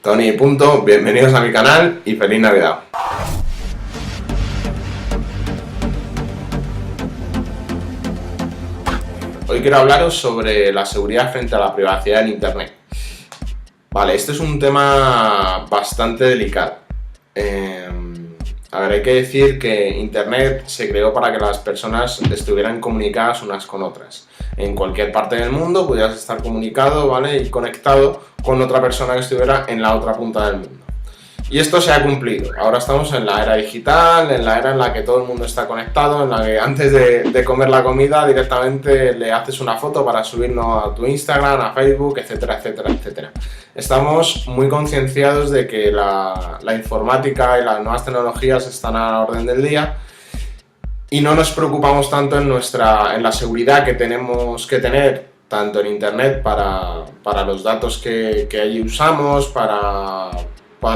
Tony, punto, bienvenidos a mi canal y feliz Navidad. Hoy quiero hablaros sobre la seguridad frente a la privacidad en Internet. Vale, este es un tema bastante delicado. Hay que decir que Internet se creó para que las personas estuvieran comunicadas unas con otras. En cualquier parte del mundo pudieras estar comunicado, ¿vale? Y conectado con otra persona que estuviera en la otra punta del mundo. Y esto se ha cumplido. Ahora estamos en la era digital, en la era en la que todo el mundo está conectado, en la que antes de comer la comida directamente le haces una foto para subirlo a tu Instagram, a Facebook, etcétera, etcétera, etcétera. Estamos muy concienciados de que la informática y las nuevas tecnologías están a la orden del día y no nos preocupamos tanto en la seguridad que tenemos que tener tanto en Internet para los datos que allí usamos, para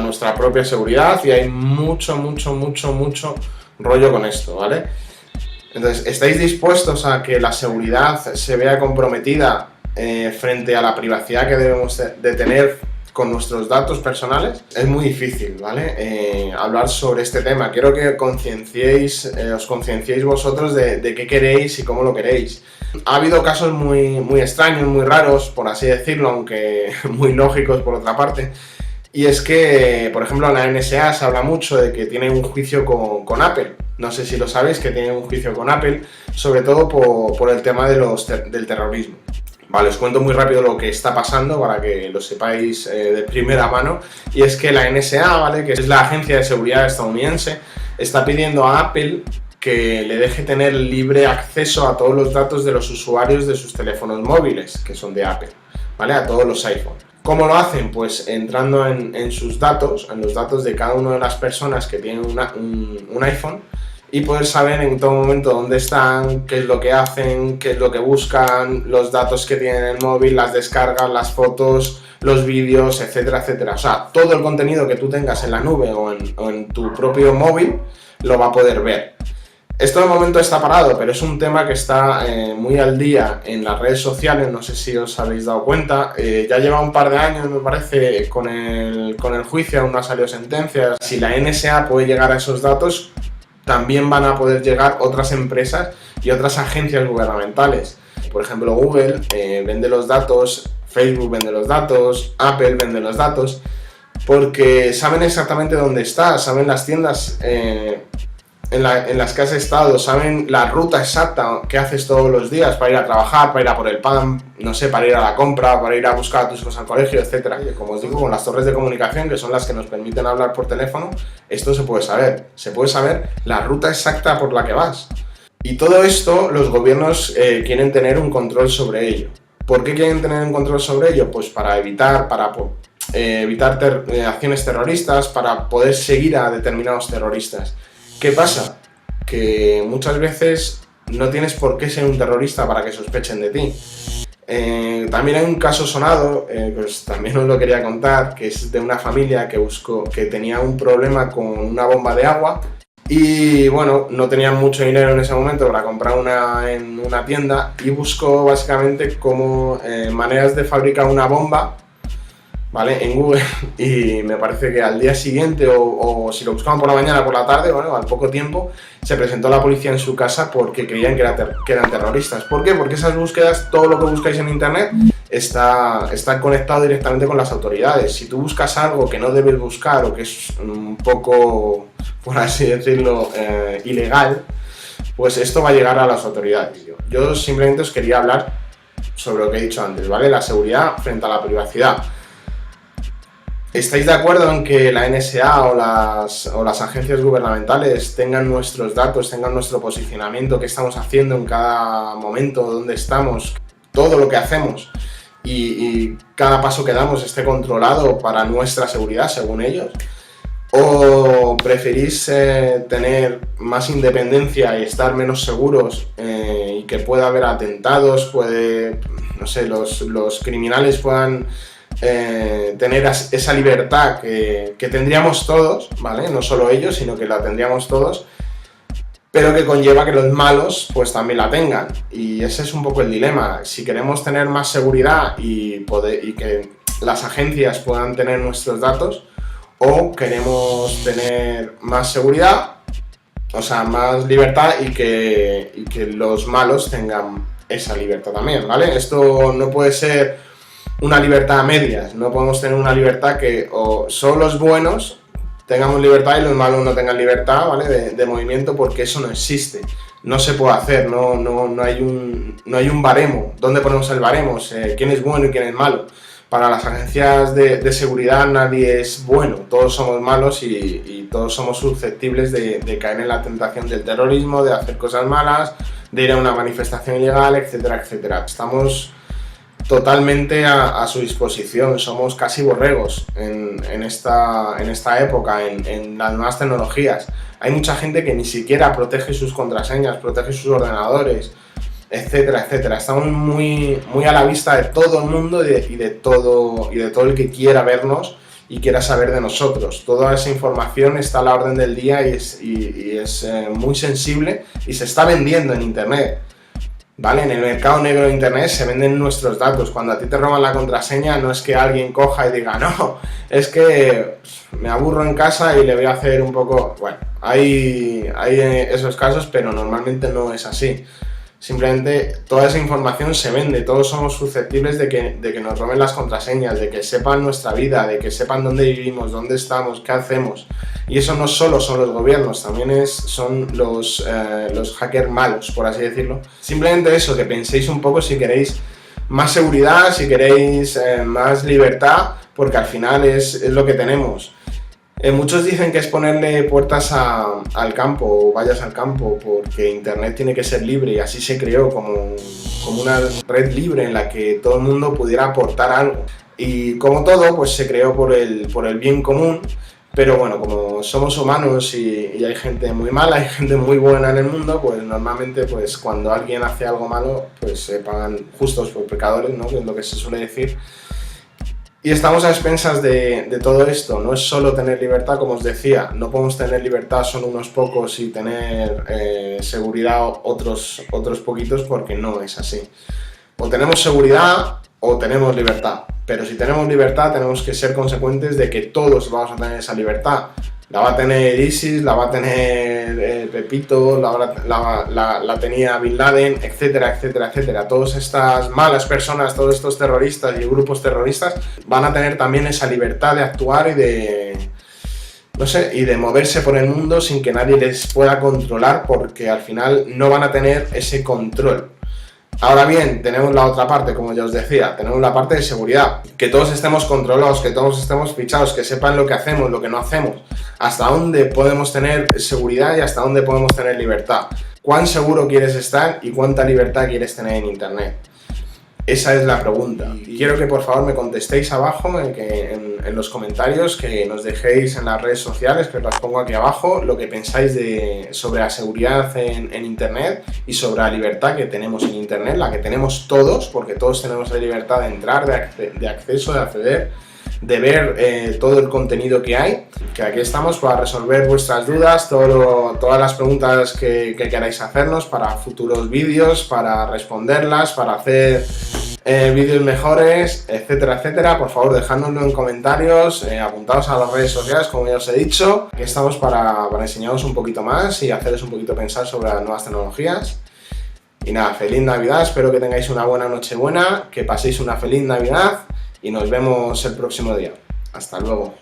nuestra propia seguridad, y hay mucho rollo con esto, ¿vale? Entonces, ¿estáis dispuestos a que la seguridad se vea comprometida frente a la privacidad que debemos de tener con nuestros datos personales? Es muy difícil, ¿vale? Hablar sobre este tema. Quiero que os concienciéis vosotros de qué queréis y cómo lo queréis. Ha habido casos muy extraños, muy raros, por así decirlo, aunque muy lógicos por otra parte. Y es que, por ejemplo, en la NSA se habla mucho de que tiene un juicio con Apple. No sé si lo sabéis, que tiene un juicio con Apple, sobre todo por el tema del terrorismo. Vale, os cuento muy rápido lo que está pasando para que lo sepáis de primera mano. Y es que la NSA, ¿vale?, que es la agencia de seguridad estadounidense, está pidiendo a Apple que le deje tener libre acceso a todos los datos de los usuarios de sus teléfonos móviles, que son de Apple, ¿vale?, a todos los iPhones. ¿Cómo lo hacen? Pues entrando en sus datos, en los datos de cada una de las personas que tienen un iPhone, y poder saber en todo momento dónde están, qué es lo que hacen, qué es lo que buscan, los datos que tienen en el móvil, las descargas, las fotos, los vídeos, etcétera, etcétera. O sea, todo el contenido que tú tengas en la nube o en tu propio móvil lo va a poder ver. Esto de momento está parado, pero es un tema que está muy al día en las redes sociales. No sé si os habéis dado cuenta. Ya lleva un par de años, me parece, con el juicio, aún no ha salido sentencia. Si la NSA puede llegar a esos datos, también van a poder llegar otras empresas y otras agencias gubernamentales. Por ejemplo, Google vende los datos, Facebook vende los datos, Apple vende los datos, porque saben exactamente dónde estás, saben las tiendas en las que has estado, saben la ruta exacta que haces todos los días para ir a trabajar, para ir a por el pan, no sé, para ir a la compra, para ir a buscar a tus hijos al colegio, etc. Y como os digo, con las torres de comunicación, que son las que nos permiten hablar por teléfono, esto se puede saber la ruta exacta por la que vas. Y todo esto, los gobiernos quieren tener un control sobre ello. ¿Por qué quieren tener un control sobre ello? Pues para evitar acciones terroristas, para poder seguir a determinados terroristas. ¿Qué pasa? Que muchas veces no tienes por qué ser un terrorista para que sospechen de ti. También hay un caso sonado, pues también os lo quería contar, que es de una familia que tenía un problema con una bomba de agua y, bueno, no tenían mucho dinero en ese momento para comprar una en una tienda, y buscó básicamente maneras de fabricar una bomba, ¿vale?, en Google, y me parece que al día siguiente o si lo buscaban por la mañana o por la tarde, bueno, al poco tiempo se presentó la policía en su casa porque creían que eran terroristas. ¿Por qué? Porque esas búsquedas, todo lo que buscáis en Internet está conectado directamente con las autoridades. Si tú buscas algo que no debes buscar o que es un poco, por así decirlo, ilegal, pues esto va a llegar a las autoridades. Yo simplemente os quería hablar sobre lo que he dicho antes, ¿vale? La seguridad frente a la privacidad. ¿Estáis de acuerdo en que la NSA o las agencias gubernamentales tengan nuestros datos, tengan nuestro posicionamiento, qué estamos haciendo en cada momento, dónde estamos, todo lo que hacemos y cada paso que damos esté controlado para nuestra seguridad, según ellos? ¿O preferís tener más independencia y estar menos seguros y que pueda haber atentados, no sé, los criminales puedan tener esa libertad que tendríamos todos, ¿vale? No solo ellos, sino que la tendríamos todos, pero que conlleva que los malos pues también la tengan? Y ese es un poco el dilema. Si queremos tener más seguridad y que las agencias puedan tener nuestros datos, o queremos tener más seguridad, o sea, más libertad y que los malos tengan esa libertad también, ¿vale? Esto no puede ser una libertad a medias, no podemos tener una libertad que o solo los buenos tengamos libertad y los malos no tengan libertad, ¿vale? De movimiento, porque eso no existe, no se puede hacer, no hay un baremo. ¿Dónde ponemos el baremo? ¿Quién es bueno y quién es malo? Para las agencias de seguridad nadie es bueno, todos somos malos y todos somos susceptibles de caer en la tentación del terrorismo, de hacer cosas malas, de ir a una manifestación ilegal, etcétera, etcétera. Estamos totalmente a su disposición, somos casi borregos en esta época, en las nuevas tecnologías. Hay mucha gente que ni siquiera protege sus contraseñas, protege sus ordenadores, etcétera, etcétera. Estamos muy a la vista de todo el mundo y de todo el que quiera vernos y quiera saber de nosotros. Toda esa información está a la orden del día y es muy sensible y se está vendiendo en internet, ¿vale? En el mercado negro de internet se venden nuestros datos. Cuando a ti te roban la contraseña, no es que alguien coja y diga, no, es que me aburro en casa y le voy a hacer un poco... Bueno, hay esos casos, pero normalmente no es así. Simplemente toda esa información se vende, todos somos susceptibles de que nos roben las contraseñas, de que sepan nuestra vida, de que sepan dónde vivimos, dónde estamos, qué hacemos. Y eso no solo son los gobiernos, también son los hackers malos, por así decirlo. Simplemente eso, que penséis un poco si queréis más seguridad, si queréis más libertad, porque al final es lo que tenemos. Muchos dicen que es ponerle puertas al campo, o vayas al campo, porque internet tiene que ser libre, y así se creó como una red libre en la que todo el mundo pudiera aportar algo. Y como todo, pues se creó por el bien común, pero bueno, como somos humanos y hay gente muy mala, hay gente muy buena en el mundo, pues normalmente pues cuando alguien hace algo malo, pues se pagan justos por pecadores, ¿no? Que es lo que se suele decir. Y estamos a expensas de todo esto. No es solo tener libertad, como os decía, no podemos tener libertad solo unos pocos y tener seguridad otros poquitos, porque no es así. O tenemos seguridad o tenemos libertad, pero si tenemos libertad tenemos que ser consecuentes de que todos vamos a tener esa libertad. La va a tener ISIS, la va a tener Pepito, la tenía Bin Laden, etcétera, etcétera, etcétera. Todas estas malas personas, todos estos terroristas y grupos terroristas van a tener también esa libertad de actuar y de moverse por el mundo sin que nadie les pueda controlar, porque al final no van a tener ese control. Ahora bien, tenemos la otra parte, como ya os decía, tenemos la parte de seguridad, que todos estemos controlados, que todos estemos fichados, que sepan lo que hacemos, lo que no hacemos, hasta dónde podemos tener seguridad y hasta dónde podemos tener libertad. ¿Cuán seguro quieres estar y cuánta libertad quieres tener en internet? Esa es la pregunta. Y quiero que por favor me contestéis abajo en los comentarios, que nos dejéis en las redes sociales, que os las pongo aquí abajo, lo que pensáis sobre la seguridad en internet y sobre la libertad que tenemos en internet, la que tenemos todos, porque todos tenemos la libertad de entrar, de acceso, de acceder, de ver todo el contenido que hay. Que aquí estamos para resolver vuestras dudas, todas las preguntas que queráis hacernos para futuros vídeos, para responderlas, para hacer vídeos mejores, etcétera, etcétera. Por favor, dejádnoslo en comentarios, apuntaos a las redes sociales, como ya os he dicho. Aquí estamos para enseñaros un poquito más y haceros un poquito pensar sobre las nuevas tecnologías. Y nada, feliz Navidad, espero que tengáis una buena Nochebuena, que paséis una feliz Navidad y nos vemos el próximo día. Hasta luego.